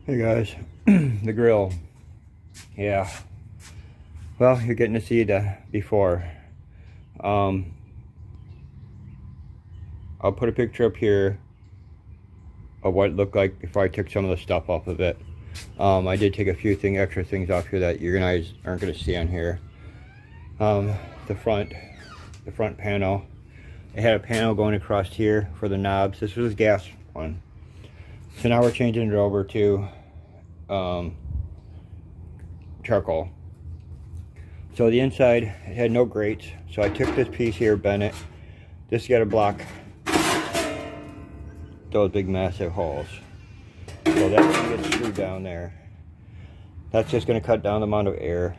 Hey guys, the grill. Yeah, well, you're getting to see the before. Um, I'll put a picture up here of what it looked like before I took some of the stuff off of it. I did take a few extra things off here that you guys aren't going to see on here. The front panel. It had a panel going across here for the knobs. This was a gas one. So now we're changing it over to charcoal. So the inside, it had no grates. So I took this piece here, bent it. This got to block those big massive holes. So that's going to get screwed down there. That's just going to cut down the amount of air.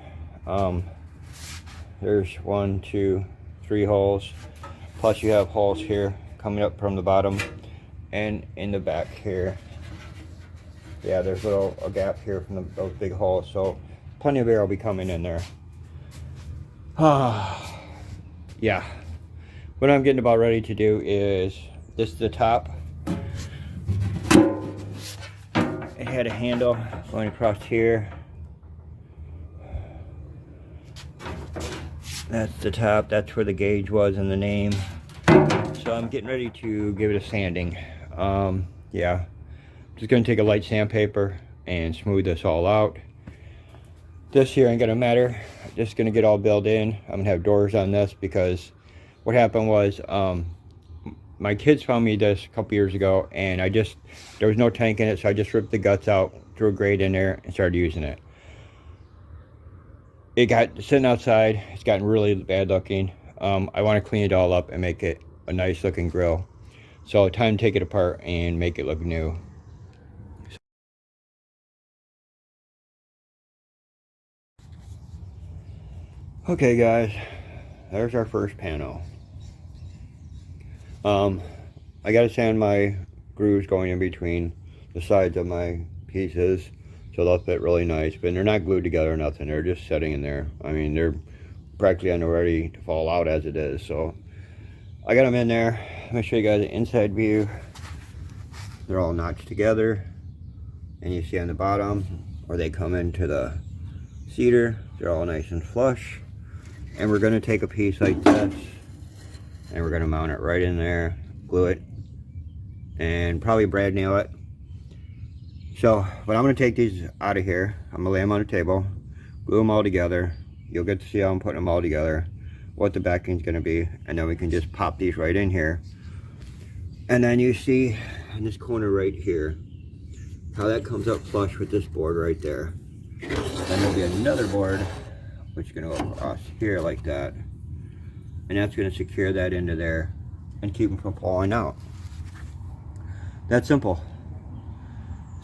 There's 1, 2, 3 holes. Plus you have holes here coming up from the bottom and in the back here. Yeah, there's a gap here from those big holes. So plenty of air will be coming in there. Yeah. What I'm getting about ready to do is, this is the top. It had a handle going across here. That's the top. That's where the gauge was in the name. So I'm getting ready to give it a sanding. Yeah. Just gonna take a light sandpaper and smooth this all out. This here ain't gonna matter. Just gonna get all built in. I'm gonna have doors on this because what happened was my kids found me this a couple years ago, and there was no tank in it, so I just ripped the guts out, threw a grate in there, and started using it. It got sitting outside. It's gotten really bad looking. I want to clean it all up and make it a nice looking grill. So time to take it apart and make it look new. Okay guys, there's our first panel. I gotta sand my grooves going in between the sides of my pieces so they'll fit really nice, but they're not glued together or nothing. They're just sitting in there. I mean, they're practically ready to fall out as it is. So I got them in there. Let me show you guys the inside view. They're all notched together, and you see on the bottom where they come into the cedar, they're all nice and flush. And we're going to take a piece like this and we're going to mount it right in there, glue it, and probably brad nail it. So, but I'm going to take these out of here. I'm going to lay them on a table, glue them all together. You'll get to see how I'm putting them all together, what the backing is going to be, and then we can just pop these right in here. And then you see in this corner right here how that comes up flush with this board right there. Then there'll be another board which is going to go across here like that, and that's going to secure that into there and keep them from falling out. That's simple.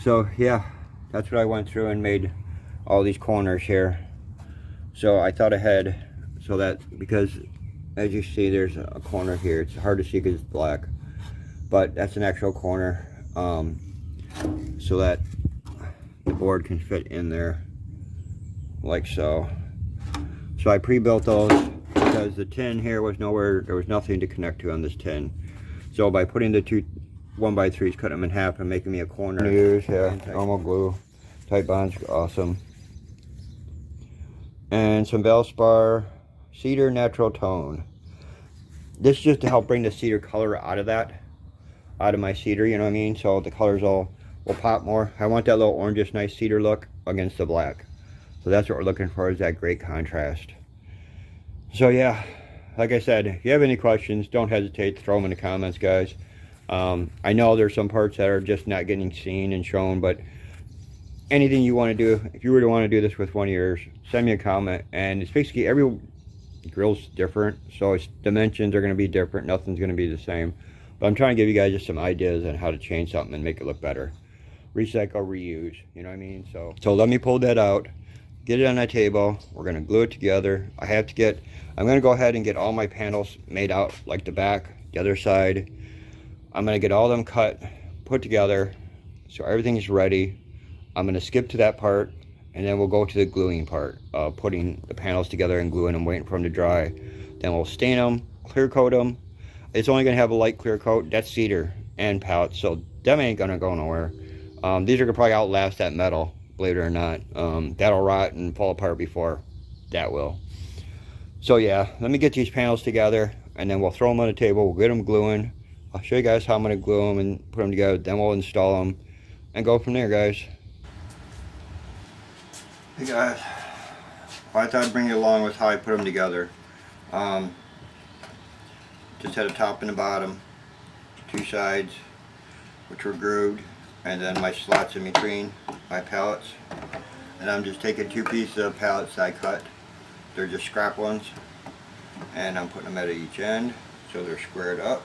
So yeah, that's what I went through and made all these corners here. So I thought ahead, so that, because as you see there's a corner here, it's hard to see because it's black, but that's an actual corner, so that the board can fit in there like so. So I pre-built those because the tin here was nowhere, there was nothing to connect to on this tin. So by putting the two 1x3s, cutting them in half and making me a corner. Use, yeah, normal glue, tight bonds, awesome. And some Valspar Cedar Natural Tone. This is just to help bring the cedar color out of my cedar, you know what I mean? So the colors will pop more. I want that little orangish nice cedar look against the black. So that's what we're looking for, is that great contrast. So yeah, like I said, if you have any questions, don't hesitate to throw them in the comments, guys. I know there's some parts that are just not getting seen and shown, but anything you want to do, if you were to want to do this with one of yours, send me a comment. And it's basically, every grill's different, so its dimensions are going to be different. Nothing's going to be the same. But I'm trying to give you guys just some ideas on how to change something and make it look better. Recycle, reuse, you know what I mean? So let me pull that out, get it on that table. We're going to glue it together. I'm going to go ahead and get all my panels made out, like the back, the other side. I'm going to get all of them cut, put together, so everything's ready. I'm going to skip to that part, and then we'll go to the gluing part, putting the panels together and gluing them, waiting for them to dry. Then we'll stain them, clear coat them. It's only going to have a light clear coat. That's cedar and pallet, so them ain't going to go nowhere. These are gonna probably outlast that metal, believe it or not. That'll rot and fall apart before that will. So yeah, let me get these panels together, and then we'll throw them on the table. We'll get them gluing. I'll show you guys how I'm gonna glue them and put them together. Then we'll install them and go from there, guys. Hey guys, well, I thought I'd bring you along with how I put them together. Just had a top and a bottom, two sides, which were grooved, and then my slots in between my pallets. And I'm just taking two pieces of pallets I cut. They're just scrap ones, and I'm putting them at each end so they're squared up.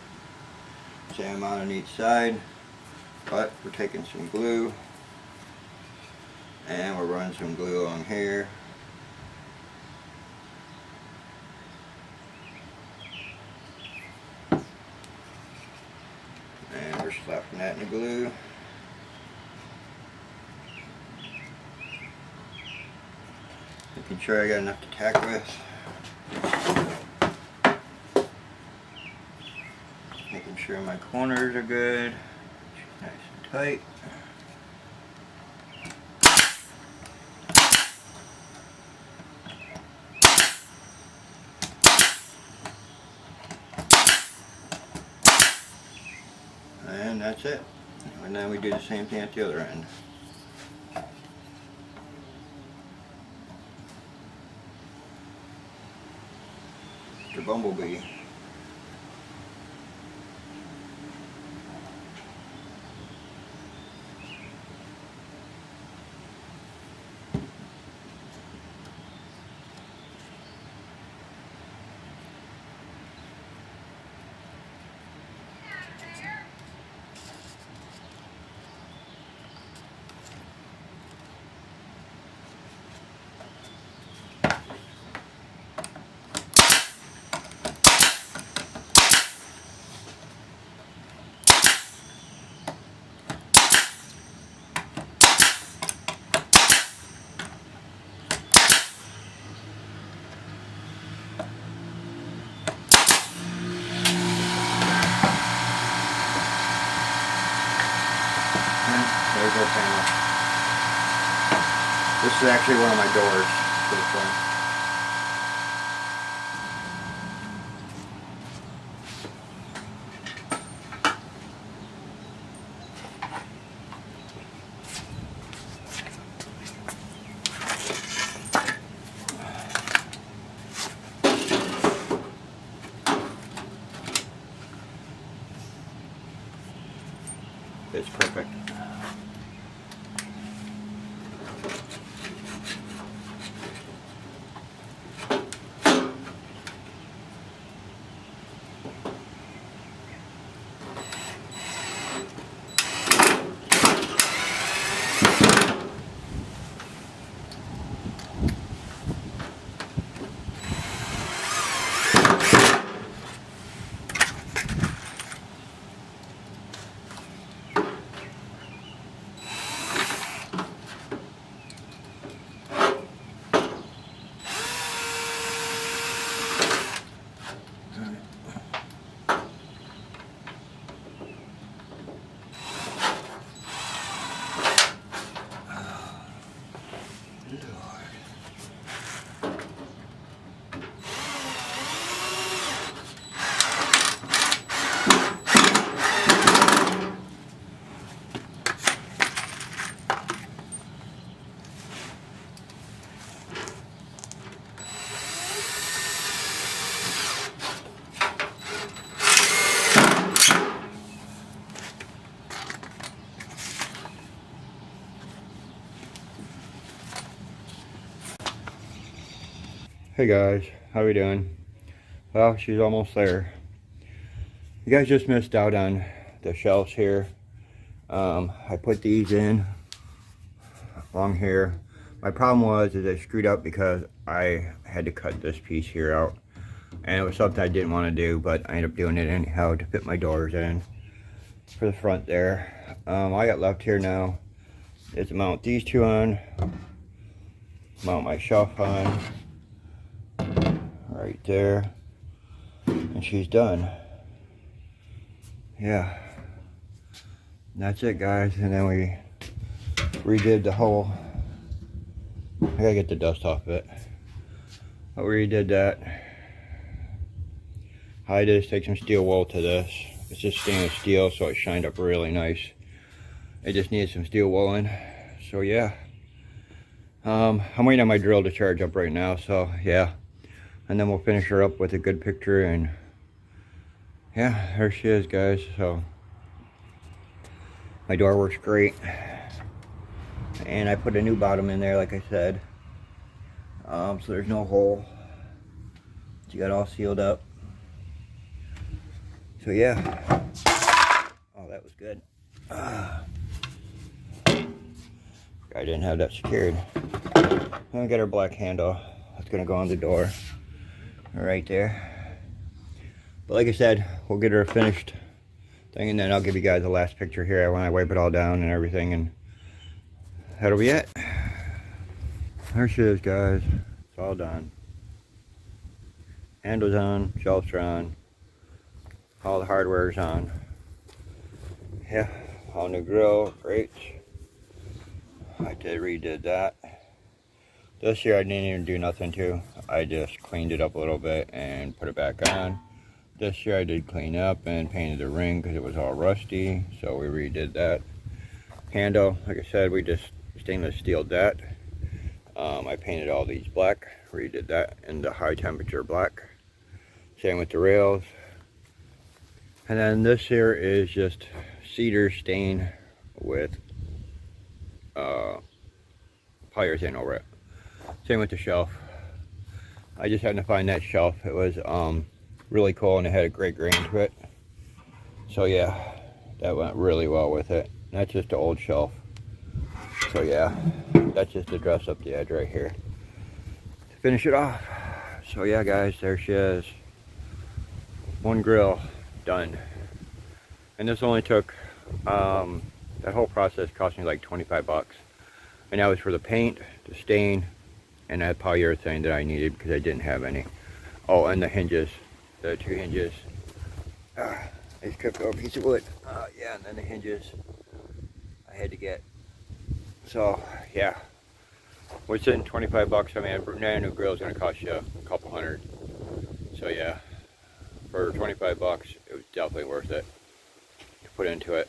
Same amount on each side, but we're taking some glue and we're running some glue along here. And we're slapping that in the glue. Making sure I got enough to tack with. Making sure my corners are good. Nice and tight. And that's it. And then we do the same thing at the other end. The bumblebee. There's our panel. This is actually one of my doors for the front. It's perfect. Hey guys, how we doing? Well, she's almost there. You guys just missed out on the shelves here. I put these in along here. My problem was I screwed up because I had to cut this piece here out, and it was something I didn't want to do, but I ended up doing it anyhow to fit my doors in for the front there. All I got left here now is to mount these two on, mount my shelf on right there, and she's done. Yeah, and that's it, guys. And then we redid the whole, I gotta get the dust off of it. I redid that. I just take some steel wool to this. It's just stainless steel, so it shined up really nice. It just needs some steel wool in. So yeah. I'm waiting on my drill to charge up right now, so yeah. And then we'll finish her up with a good picture, and yeah, there she is, guys. So my door works great. And I put a new bottom in there, like I said. So there's no hole. She got all sealed up. So yeah. Oh, that was good. I didn't have that secured. I got our black handle. That's gonna go on the door. Right there. But like I said, we'll get her a finished thing, and then I'll give you guys the last picture here when I wipe it all down and everything, and that'll be it. There she is, guys. It's all done. Handle's on, shelves are on. All the hardware's on. Yeah, all new grill, great. I redid that. This year I didn't even do nothing to. I just cleaned it up a little bit and put it back on. This year I did clean up and painted the ring because it was all rusty, so we redid that. Handle, like I said, we just stainless steeled that. I painted all these black, redid that in the high temperature black. Same with the rails. And then this here is just cedar stain with polyurethane over it. Same with the shelf. I just had to find that shelf. It was really cool, and it had a great grain to it. So yeah, that went really well with it. That's just an old shelf. So yeah, that's just to dress up the edge right here to finish it off. So yeah, guys, there she is. One grill done. And this only took, that whole process cost me like 25 bucks. And that was for the paint, the stain, and that polyurethane that I needed because I didn't have any. Oh, and the hinges, the two hinges. I just cut a piece of wood. Yeah, and then the hinges I had to get. So yeah, what's in 25 bucks? I mean, a brand new grill is going to cost you a couple hundred. So yeah, for 25 bucks, it was definitely worth it to put into it.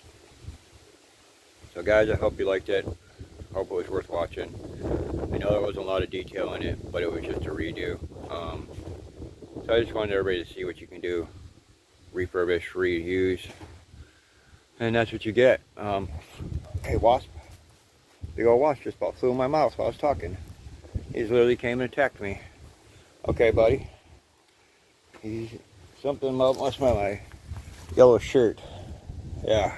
So guys, I hope you liked it. Hope it was worth watching. I know there wasn't a lot of detail in it, but it was just a redo. So I just wanted everybody to see what you can do. Refurbish, reuse. And that's what you get. Hey, wasp. Big old wasp just about flew in my mouth while I was talking. He literally came and attacked me. Okay, buddy. He's something about must smell my yellow shirt. Yeah.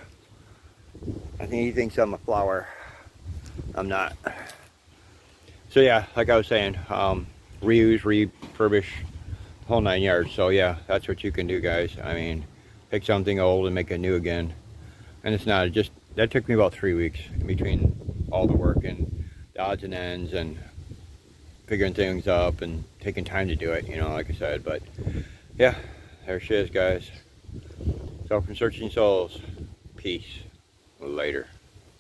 I think he thinks I'm a flower. I'm not. So yeah, like I was saying, reuse, refurbish, whole 9 yards. So yeah, that's what you can do, guys. I mean, pick something old and make it new again. And it's not just, that took me about 3 weeks in between all the work and the odds and ends and figuring things up and taking time to do it, you know, like I said. But yeah, there she is, guys. So from Searching Souls, peace. Later.